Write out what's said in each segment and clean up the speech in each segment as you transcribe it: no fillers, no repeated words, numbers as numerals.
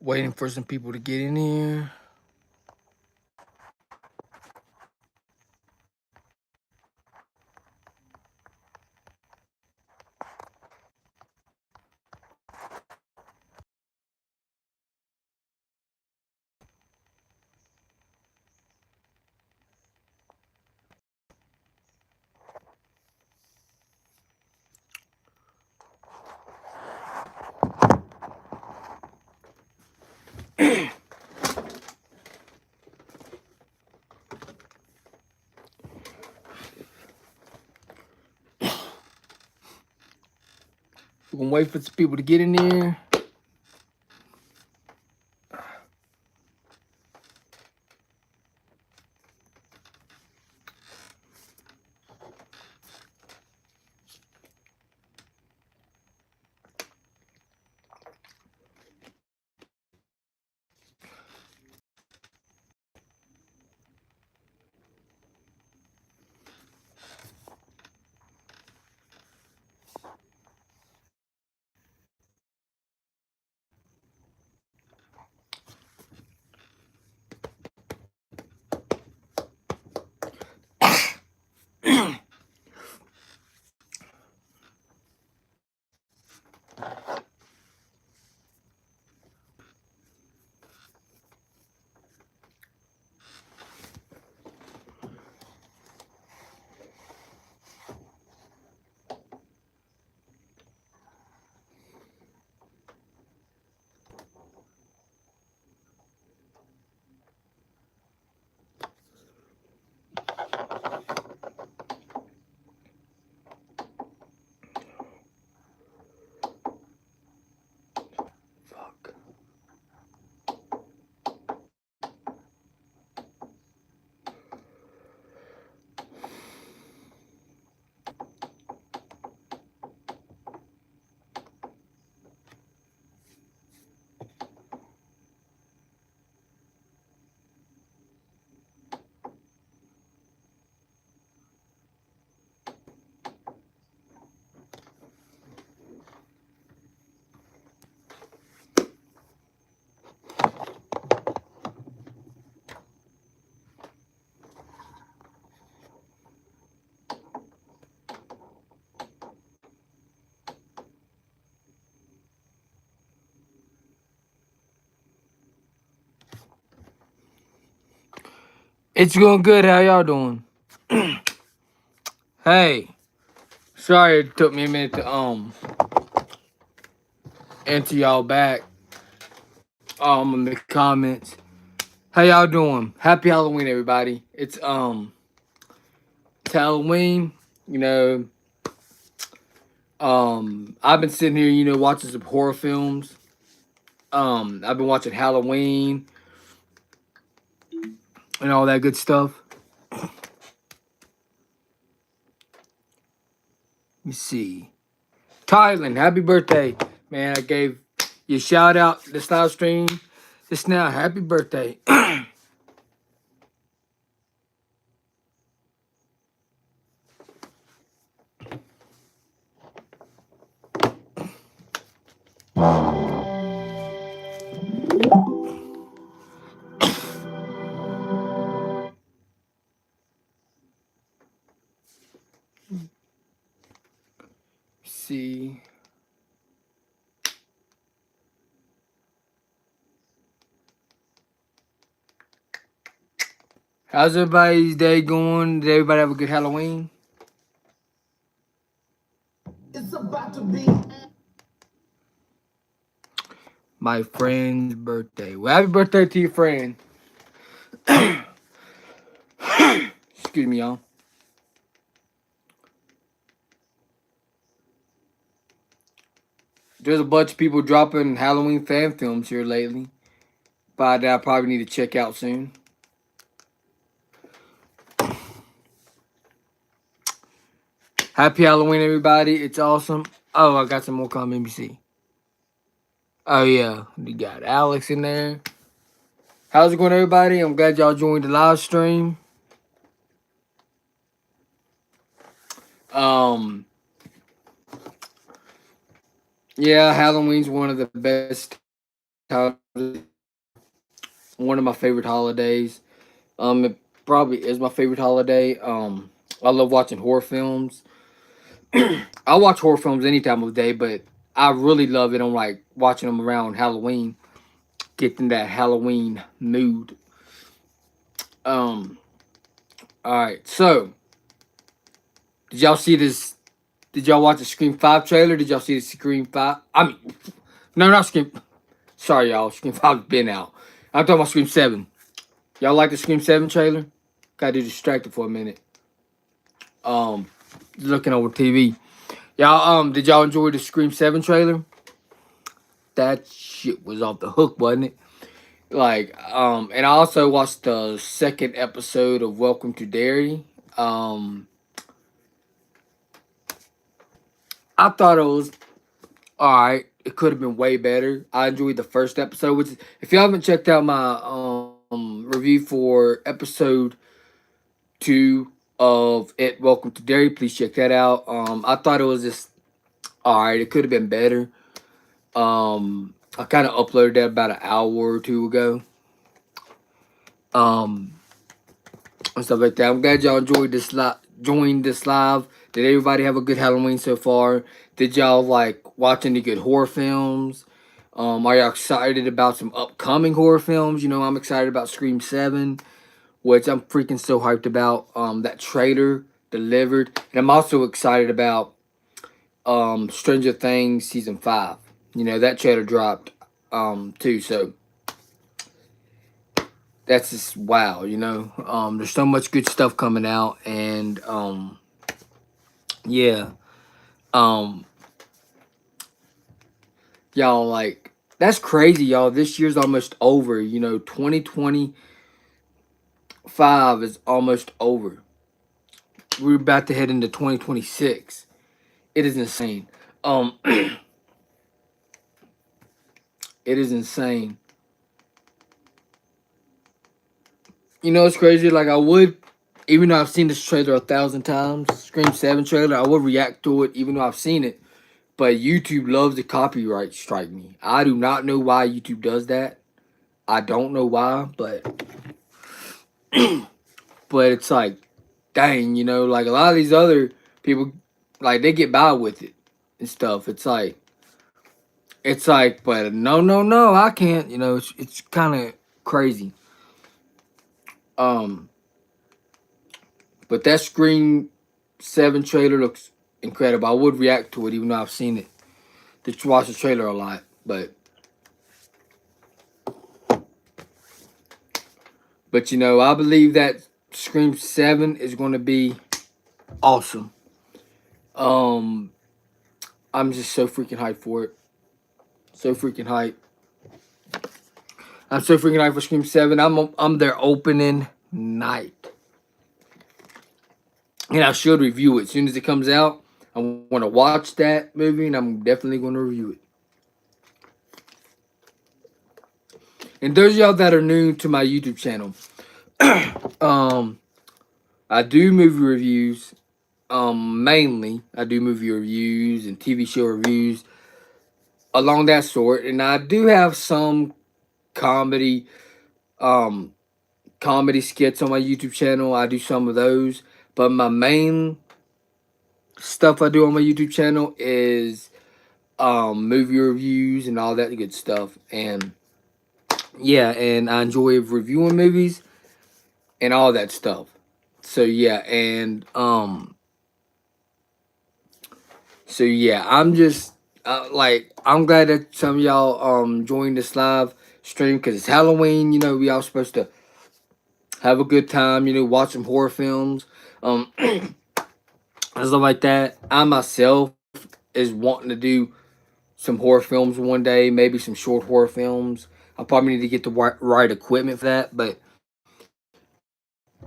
Waiting for some people to get in here. We're gonna wait for some people to get in there. Fuck. It's going good. How y'all doing? Hey, sorry it took me a minute to answer y'all back in the comments. How y'all doing? Happy Halloween, everybody. It's Halloween. You know, I've been sitting here, watching some horror films. I've been watching Halloween and all that good stuff. Let me see. Thailand, happy birthday, man! I gave you a shout out this live stream just now. Happy birthday. See. How's everybody's day going? Did everybody have a good Halloween? It's about to be my friend's birthday. Well, happy birthday to your friend. Excuse me, y'all. There's a bunch of people dropping Halloween fan films here lately, but I probably need to check out soon. Happy Halloween, everybody. It's awesome. Oh, I got some more comment. Let me see. Oh, yeah. We got Alex in there. How's it going, everybody? I'm glad y'all joined the live stream. Yeah, Halloween's one of the best one of my favorite holidays. It probably is my favorite holiday. I love watching horror films. I watch horror films any time of day, but I really love it on like watching them around Halloween, getting that Halloween mood. Um, all right, so did y'all see this? Did y'all watch the Scream 5 trailer? Did y'all see the Scream 5? I mean, no, not Scream. Sorry, y'all. Scream 5's been out. I'm talking about Scream 7. Y'all like the Scream 7 trailer? Got distracted for a minute. Um, looking over TV. Y'all, did y'all enjoy the Scream 7 trailer? That shit was off the hook, wasn't it? Like, and I also watched the second episode of Welcome to Derry. I thought it was alright. It could have been way better. I enjoyed the first episode, which if y'all haven't checked out my review for episode 2 of it, Welcome to Derry, please check that out. I thought it was just alright. It could have been better. I kind of uploaded that about an hour or two ago. And stuff like that. I'm glad y'all enjoyed this joined this live. Did everybody have a good Halloween so far? Did y'all like watch any good horror films? Are y'all excited about some upcoming horror films? You know, I'm excited about Scream 7, which I'm freaking so hyped about. That trailer delivered. And I'm also excited about Stranger Things Season 5. You know, that trailer dropped too, so that's just wow, you know. There's so much good stuff coming out, and yeah. Um y'all, like, that's crazy, y'all. This year's almost over, you know. 2025 is almost over. We're about to head into 2026. It is insane. It is insane. You know, it's crazy. Like, I would, even though I've seen this trailer 1,000 times, Scream 7 trailer, I would react to it even though I've seen it. But YouTube loves to copyright strike me. I do not know why YouTube does that. I don't know why, but it's like, dang, you know, like a lot of these other people, like they get by with it and stuff. It's like, but no, no, no, I can't. You know, it's kind of crazy. Um, but that Scream 7 trailer looks incredible. I would react to it even though I've seen it. Just watch the trailer a lot, but you know, I believe that Scream 7 is going to be awesome. I'm just so freaking hyped for it. So freaking hyped. I'm so freaking hyped for Scream 7. I'm their opening night. And I should review it as soon as it comes out. I want to watch that movie, and I'm definitely going to review it. And those of y'all that are new to my YouTube channel, I do movie reviews. Mainly, I do movie reviews and TV show reviews along that sort, and I do have some comedy, comedy skits on my YouTube channel. I do some of those, but my main stuff I do on my YouTube channel is movie reviews and all that good stuff. And yeah, and I enjoy reviewing movies and all that stuff. So yeah, and so yeah, I'm just like, I'm glad that some of y'all joined this live stream because it's Halloween. You know, we all supposed to have a good time. You know, watch some horror films, and stuff like that. I myself is wanting to do some horror films one day, maybe some short horror films. I probably need to get the right equipment for that, but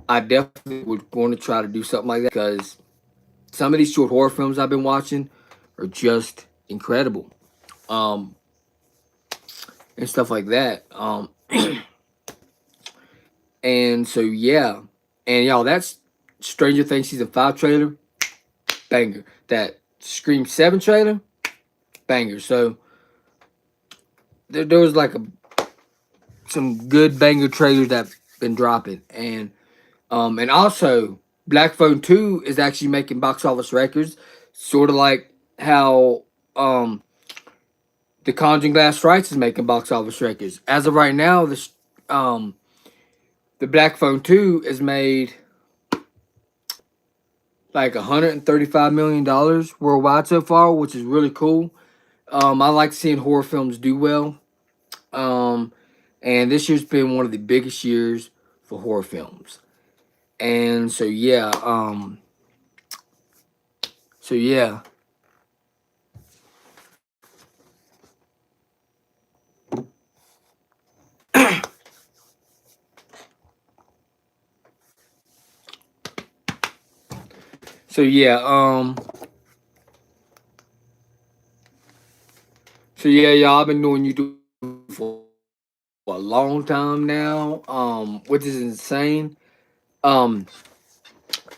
I definitely would want to try to do something like that because some of these short horror films I've been watching are just incredible. Um, and stuff like that. And so yeah, and y'all, that's Stranger Things season 5 trailer, banger. That Scream 7 trailer, banger. So there was like some good banger trailers that been dropping, and also Black Phone 2 is actually making box office records, sort of like how The Conjuring Glass Strikes is making box office records. As of right now, um the Black Phone 2 is made like $135 million worldwide so far, which is really cool. I like seeing horror films do well. Um, and this year's been one of the biggest years for horror films. And so yeah, so yeah, so yeah, so yeah, y'all. I've been doing YouTube for a long time now, which is insane. Um,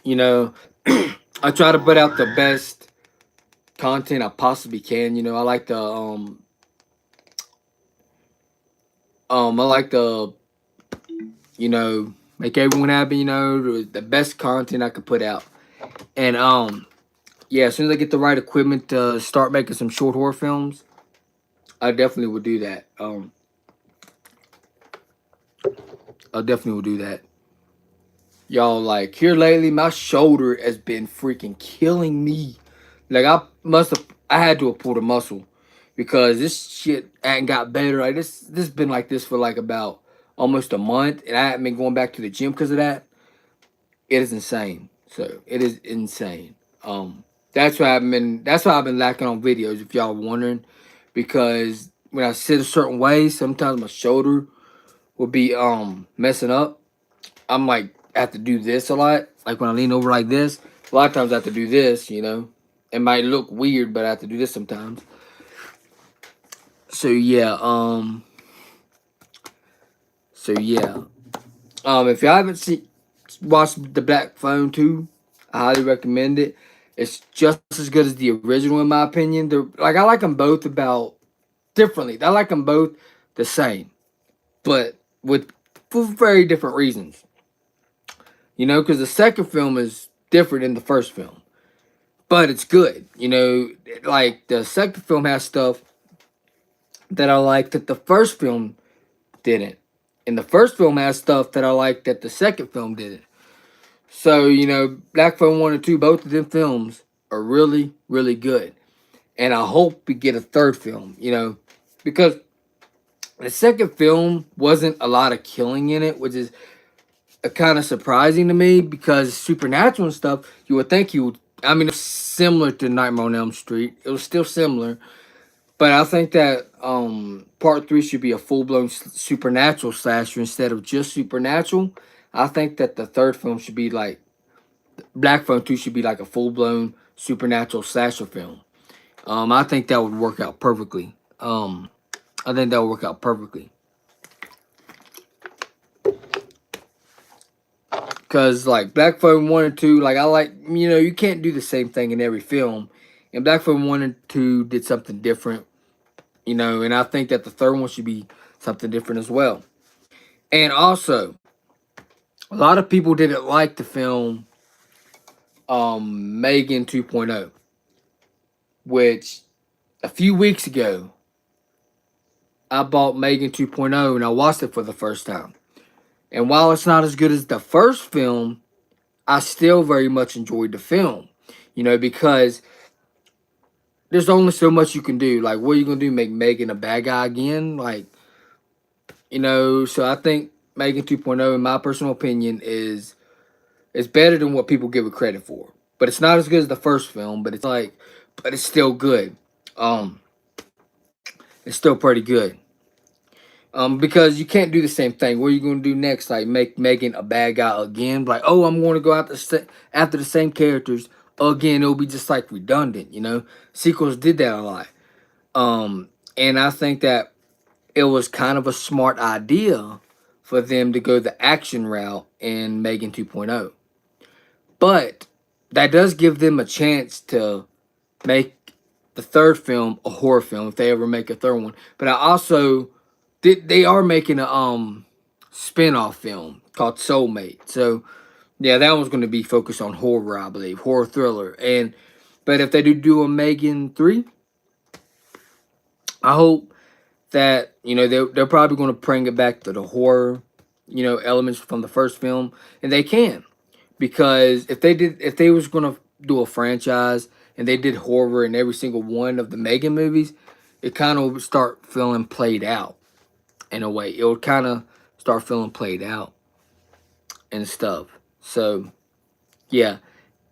you know, I try to put out the best content I possibly can. I like to I like to make everyone happy. The best content I can put out, and yeah, as soon as I get the right equipment to start making some short horror films, I definitely would do that. I definitely will do that. Y'all, like, here lately, my shoulder has been freaking killing me. Like, I had to have pulled a muscle because this shit ain't got better. Like, this has been like this for like about almost a month, and I haven't been going back to the gym because of that. It is insane. So it is insane. That's why I've been lacking on videos, if y'all are wondering, because when I sit a certain way, sometimes my shoulder will be messing up. I'm like, I have to do this a lot. Like when I lean over like this, a lot of times I have to do this. It might look weird, but I have to do this sometimes. So yeah, so yeah. If y'all haven't watched the Black Phone 2, I highly recommend it. It's just as good as the original in my opinion. I like them both about differently. I like them both the same, but with for very different reasons. Because the second film is different than the first film, but it's good. Like the second film has stuff that I like that the first film didn't, and the first film has stuff that I like that the second film didn't. So Black Phone 1 and 2, both of them films are really, really good, and I hope we get a third film. Because the second film wasn't a lot of killing in it, which is kind of surprising to me because supernatural and stuff, you would think you would. I mean, it's similar to Nightmare on Elm Street. It was still similar, but I think that part three should be a full blown supernatural slasher instead of just supernatural. I think that the third film should be like Black Phone 2 should be like a full blown supernatural slasher film. I think that would work out perfectly. I think that would work out perfectly. Cause like Black Phone 1 and 2, like I like you can't do the same thing in every film. And Black Phone 1 and 2 did something different, and I think that the third one should be something different as well. And also, a lot of people didn't like the film Megan 2.0, which a few weeks ago I bought Megan 2.0 and I watched it for the first time. And while it's not as good as the first film, I still very much enjoyed the film. Because there's only so much you can do. Like, what are you gonna do? Make Megan a bad guy again? Like, So I think Megan 2.0, in my personal opinion, is better than what people give it credit for. But it's not as good as the first film. But it's still good. Um, it's still pretty good. Because you can't do the same thing. What are you gonna do next? Like, make Megan a bad guy again? Like, oh, I'm going to go after the same characters again. It'll be just like redundant. Sequels did that a lot. And I think that it was kind of a smart idea for them to go the action route in Megan 2.0. But that does give them a chance to make the third film a horror film if they ever make a third one. But I also they are making a spin-off film called Soulmate. So yeah, that one's going to be focused on horror, I believe, horror thriller. But if they do a Megan 3, I hope that they're probably going to bring it back to the horror, elements from the first film, and they can, because if they was going to do a franchise and they did horror in every single one of the Megan movies, it kind of would start feeling played out in a way. It would kind of start feeling played out and stuff. So yeah,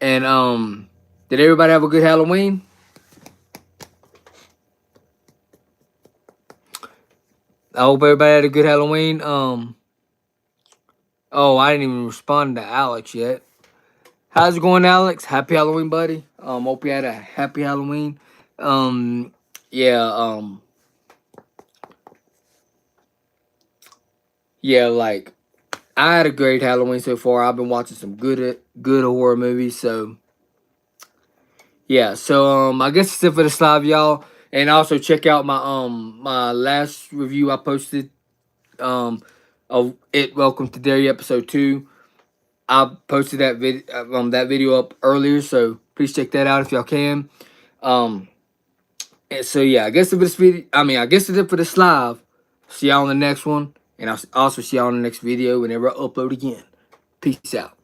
and did everybody have a good Halloween? I hope everybody had a good Halloween. Oh, I didn't even respond to Alex yet. How's it going, Alex? Happy Halloween, buddy. Hope you had a happy Halloween. Yeah, yeah, like I had a great Halloween so far. I've been watching some good horror movies, so yeah. So I guess it's it for this live, y'all. And also check out my last review I posted of It Welcome to Derry episode 2. I posted that video up earlier, so please check that out if y'all can. And so yeah, I guess if this video, I guess it's it for this live. See y'all on the next one, and I'll also see y'all on the next video whenever I upload again. Peace out.